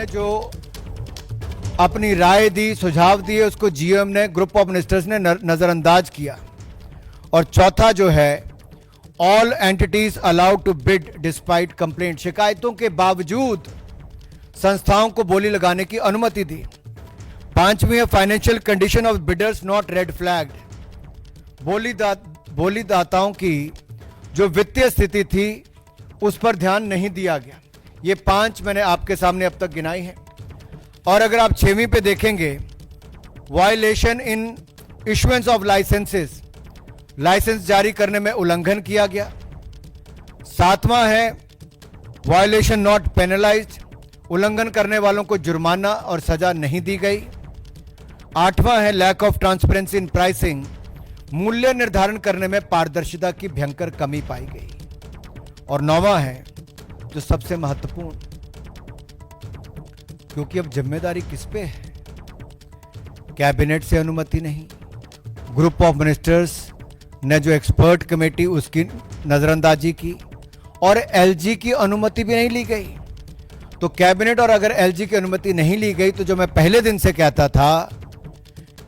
जो अपनी राय दी, सुझाव दिए, उसको जीएम ने, ग्रुप ऑफ मिनिस्टर्स ने नजरअंदाज किया। और चौथा जो है, all entities allowed to bid despite complaint, शिकायतों के बावजूद संस्थाओं को बोली लगाने की अनुमति दी। पांचवी है, financial condition of bidders not red flagged, बोलीदाताओं की जो वित्तीय स्थिति थी उस पर ध्यान नहीं दिया गया। ये 5 मैंने आपके सामने अब तक गिनाई है। और अगर आप 6वीं पे देखेंगे, violation in issuance of licenses, license जारी करने में उल्लंघन किया गया। 7वां है, वायलेशन नॉट पेनलाइज्ड, उल्लंघन करने वालों को जुर्माना और सजा नहीं दी गई। 8वां है, lack of transparency in pricing, मूल्य निर्धारण करने में पारदर्शिता की भयंकर कमी पाई गई। और 9वां है, जो सबसे महत्वपूर्ण, क्योंकि अब जिम्मेदारी किस पे है, कैबिनेट से अनुमति नहीं, ग्रुप ऑफ मिनिस्टर्स ने जो एक्सपर्ट कमेटी उसकी नजरअंदाजी की, और एलजी की अनुमति भी नहीं ली गई। तो कैबिनेट और अगर एलजी की अनुमति नहीं ली गई तो जो मैं पहले दिन से कहता था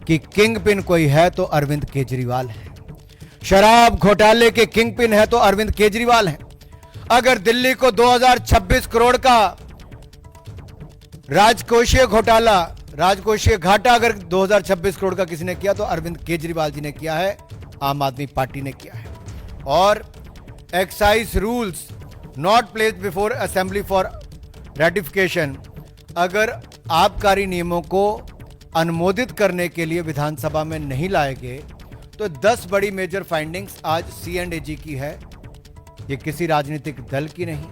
कि किंग पिन कोई है तो अरविंद केजरीवाल है, शराब घोटाले के किंग पिन है तो अरविंद केजरीवाल है। अगर दिल्ली को 2026 करोड़ का राजकोषीय घोटाला, राजकोषीय घाटा अगर 2026 करोड़ का किसी ने किया तो अरविंद केजरीवाल जी ने किया है, आम आदमी पार्टी ने किया है। और excise rules not placed before assembly for ratification, अगर आबकारी नियमों को अनुमोदित करने के लिए विधानसभा में नहीं लाए गए तो 10 बड़ी मेजर फाइंडिंग्स आज C&AG की है। ये किसी राजनीतिक दल की नहीं,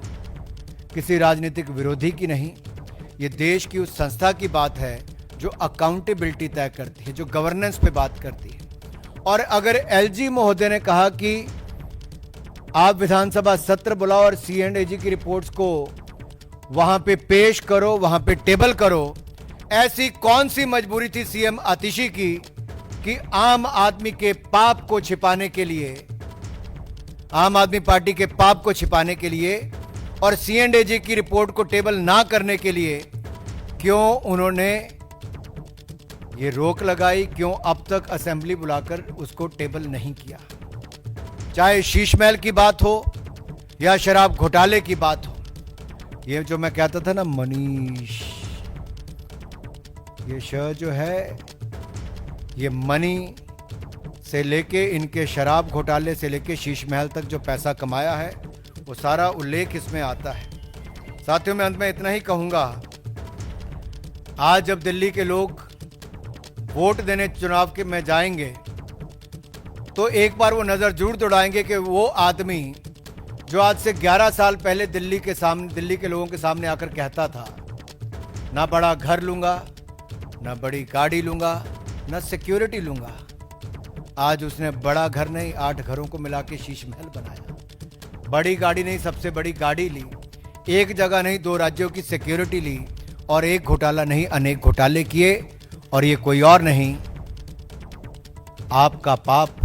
किसी राजनीतिक विरोधी की नहीं, ये देश की उस संस्था की बात है जो अकाउंटेबिलिटी तय करती है, जो गवर्नेंस पे बात करती है। और अगर एलजी महोदय ने कहा कि आप विधानसभा सत्र बुलाओ और C&AG की रिपोर्ट्स को वहां पे पेश करो, वहां पे टेबल करो, ऐसी कौन सी मजबूरी थी सीएम आतिशी की कि आम आदमी के पाप को छिपाने के लिए, आम आदमी पार्टी के पाप को छिपाने के लिए और C&AG की रिपोर्ट को टेबल ना करने के लिए क्यों उन्होंने ये रोक लगाई, क्यों अब तक असेंबली बुलाकर उसको टेबल नहीं किया। चाहे शीश महल की बात हो या शराब घोटाले की बात हो, ये जो मैं कहता था ना, मनीष, ये श जो है, ये मनी से लेके इनके शराब घोटाले से लेके शीश महल तक जो पैसा कमाया है वो सारा उल्लेख इसमें आता है। साथियों, मैं अंत में इतना ही कहूंगा, आज जब दिल्ली के लोग वोट देने चुनाव के में जाएंगे तो एक बार वो नजर जरूर दौड़ाएंगे कि वो आदमी जो आज से 11 साल पहले दिल्ली के लोगों के सामने आकर कहता था, ना बड़ा घर लूंगा, ना बड़ी गाड़ी लूंगा, ना सिक्योरिटी लूंगा, आज उसने बड़ा घर नहीं 8 घरों को मिला के शीश महल बनाया। बड़ी गाड़ी नहीं, सबसे बड़ी गाड़ी ली, एक जगह नहीं 2 राज्यों की सिक्योरिटी ली, और एक घोटाला नहीं अनेक घोटाले किए। और ये कोई और नहीं, आपका पाप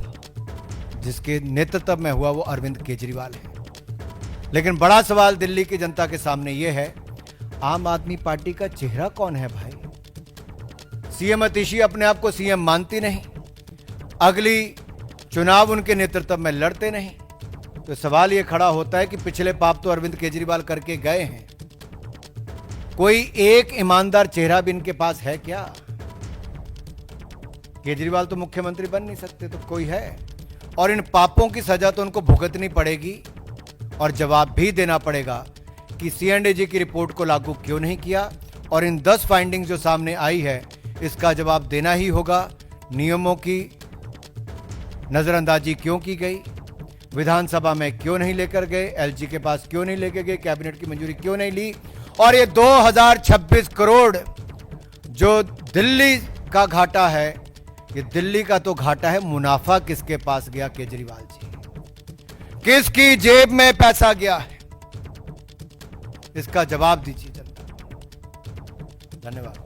जिसके नेतृत्व में हुआ वो अरविंद केजरीवाल है। लेकिन बड़ा सवाल दिल्ली की जनता के सामने ये है, आम आदमी पार्टी का चेहरा कौन है भाई? सीएम आतिशी अपने आप को सीएम मानती नहीं, अगली चुनाव उनके नेतृत्व में लड़ते नहीं, तो सवाल यह खड़ा होता है कि पिछले पाप तो अरविंद केजरीवाल करके गए हैं, कोई एक ईमानदार चेहरा भी इनके पास है क्या? केजरीवाल तो मुख्यमंत्री बन नहीं सकते, तो कोई है? और इन पापों की सजा तो उनको भुगतनी पड़ेगी और जवाब भी देना पड़ेगा कि C&AG की रिपोर्ट को लागू क्यों नहीं किया, और इन 10 फाइंडिंग्स जो सामने आई है इसका जवाब देना ही होगा। नियमों की नजरअंदाजी क्यों की गई, विधानसभा में क्यों नहीं लेकर गए, एलजी के पास क्यों नहीं लेकर गए, कैबिनेट की मंजूरी क्यों नहीं ली, और ये 2026 करोड़ जो दिल्ली का घाटा है, ये दिल्ली का तो घाटा है, मुनाफा किसके पास गया केजरीवाल जी, किसकी जेब में पैसा गया है, इसका जवाब दीजिए जनता। धन्यवाद।